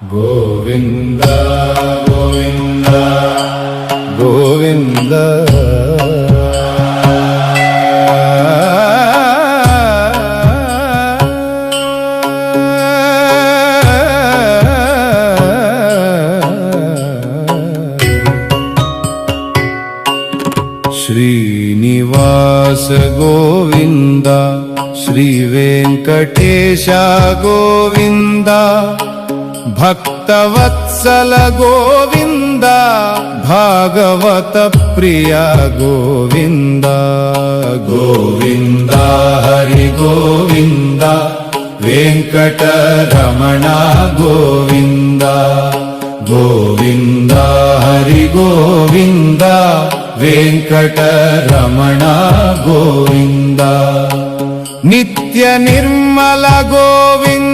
Govinda Govinda Govinda Srinivasa Govinda Shri Venkatesha Govinda Bhaktavatsala Govinda Bhagavata Priya Govinda Govinda Hari Govinda Venkataramana Govinda Govinda Hari Govinda Venkataramana Govinda Nithya Nirmala Govinda